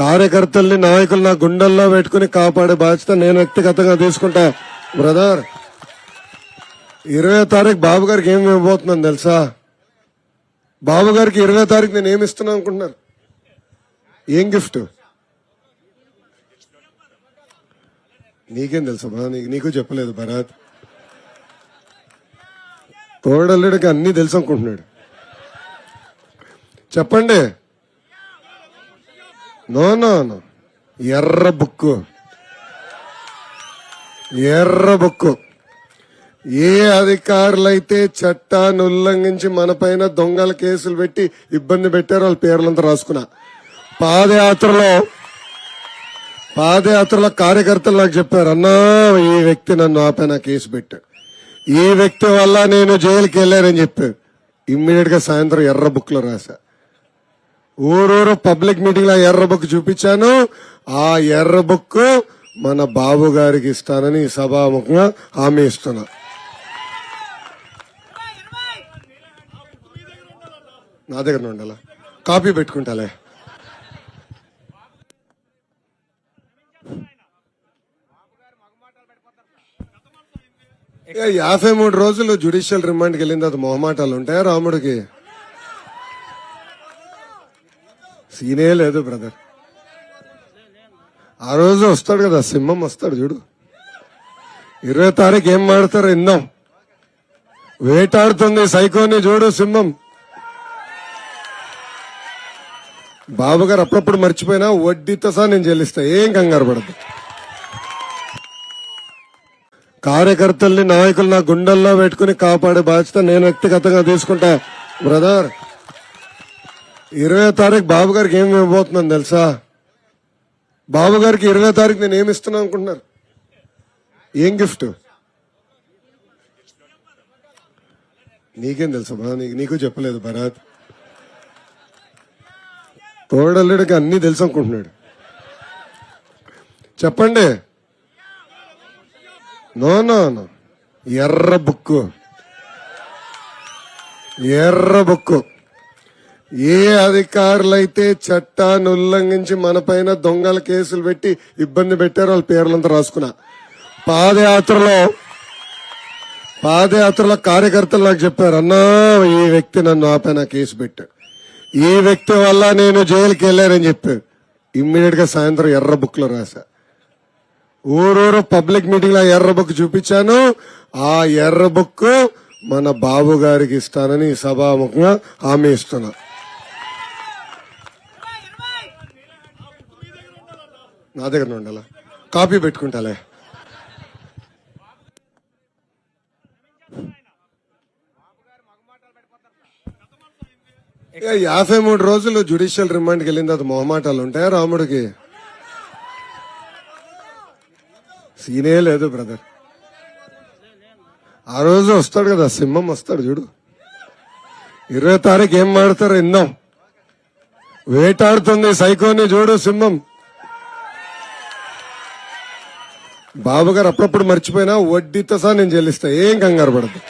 కార్యకర్తల్ని నాయకులు నా గుండెల్లో పెట్టుకుని కాపాడే బాధ్యత నేను వ్యక్తిగతంగా తీసుకుంటా. బ్రదర్, 20వ తారీఖు బాబు గారికి ఏమి ఇవ్వబోతున్నాను తెలుసా? బాబు గారికి 20వ తారీఖు నేను ఏమి ఇస్తున్నాను అనుకుంటున్నారు? ఏం గిఫ్ట్? నీకేం తెలుసా బా? నీకు చెప్పలేదు భరత్. తోడల్లుడికి అన్ని తెలుసు అనుకుంటున్నాడు. చెప్పండి. నో నో నో, ఎర్ర బుక్కు. ఎర్ర బుక్కు. ఏ అధికారులైతే చట్టాన్ని ఉల్లంఘించి మన పైన దొంగల కేసులు పెట్టి ఇబ్బంది పెట్టారో వాళ్ళ పేర్లంతా రాసుకున్నా. పాదయాత్రలో కార్యకర్తలు నాకు చెప్పారు, అన్నా ఈ వ్యక్తి నన్ను ఆపైన కేసు పెట్టాడు, ఈ వ్యక్తి వల్ల నేను జైలుకి వెళ్ళానని చెప్పారు. ఇమ్మీడియట్ గా సాయంత్రం ఎర్ర బుక్ లో రాశా. ఊరూరు పబ్లిక్ మీటింగ్ లో ఎర్ర బుక్ చూపించాను. ఆ ఎర్ర బుక్ మన బాబు గారికి ఇస్తానని సభాముఖంగా హామీ ఇస్తున్నా. నా దగ్గర ఉండాలా, కాపీ పెట్టుకుంటాలే. ఇక 53 రోజులు జ్యుడిషియల్ రిమాండ్కి వెళ్ళిన తర్వాత మొహమాటాలు ఉంటాయా రాముడికి? సీనే లేదు బ్రదర్. ఆ రోజు వస్తాడు కదా సింహం, వస్తాడు చూడు. 20వ తారీఖు ఏం మాడతారో విందాం. వేటాడుతుంది సైకోని చూడు సింహం. బాబు గారు అప్పుడప్పుడు మర్చిపోయినా వడ్డీతో సహా నేను చెల్లిస్తా, ఏం కంగారు పడదు. కార్యకర్తల్ని నాయకులు నా గుండెల్లో పెట్టుకుని కాపాడే బాధ్యత నేను వ్యక్తిగతంగా తీసుకుంటా. బ్రదర్, 20వ తారీఖు బాబు గారికి ఏమి ఇవ్వబోతున్నాను తెలుసా? బాబు గారికి 20వ తారీఖు నేను ఏమి ఇస్తున్నాను అనుకుంటున్నారు? ఏం గిఫ్ట్? నీకేం తెలుసా బా? నీకు చెప్పలేదు భరత్. తోడల్లుడికి అన్ని తెలుసు అనుకుంటున్నాడు. చెప్పండి. నో నో నో, ఎర్ర బుక్కు. ఎర్ర బుక్కు. ఏ అధికారులైతే చట్టాన్ని ఉల్లంఘించి మన పైన దొంగల కేసులు పెట్టి ఇబ్బంది పెట్టారో వాళ్ళ పేర్లంతా రాసుకున్నా. పాదయాత్రలో కార్యకర్తలు నాకు చెప్పారు, అన్నా ఈ వ్యక్తి నన్ను ఆపైన కేసు పెట్టాడు, ఈ వ్యక్తి వల్ల నేను జైలుకి వెళ్ళానని చెప్పారు. ఇమ్మీడియట్ గా సాయంత్రం ఎర్ర బుక్ లో రాశా. ఊరూరు పబ్లిక్ మీటింగ్ లో ఎర్ర బుక్ చూపించాను. ఆ ఎర్ర బుక్ మన బాబు గారికి ఇస్తానని సభాముఖంగా హామీ ఇస్తున్నా. నా దగ్గర ఉండాలా, కాపీ పెట్టుకుంటాలే. ఇక 53 రోజులు జ్యుడిషియల్ రిమాండ్కి వెళ్ళిన తర్వాత మొహమాటాలు ఉంటాయా రాముడికి? సీనే లేదు బ్రదర్. ఆ రోజు వస్తాడు కదా సింహం, వస్తాడు చూడు. 20వ తారీఖు ఏం మాడతారో విందాం. వేటాడుతుంది సైకోని చూడు సింహం. బాబు గారు అప్పుడప్పుడు మర్చిపోయినా వడ్డీతో సహా నేను చెల్లిస్తా, ఏం కంగారు పడదు.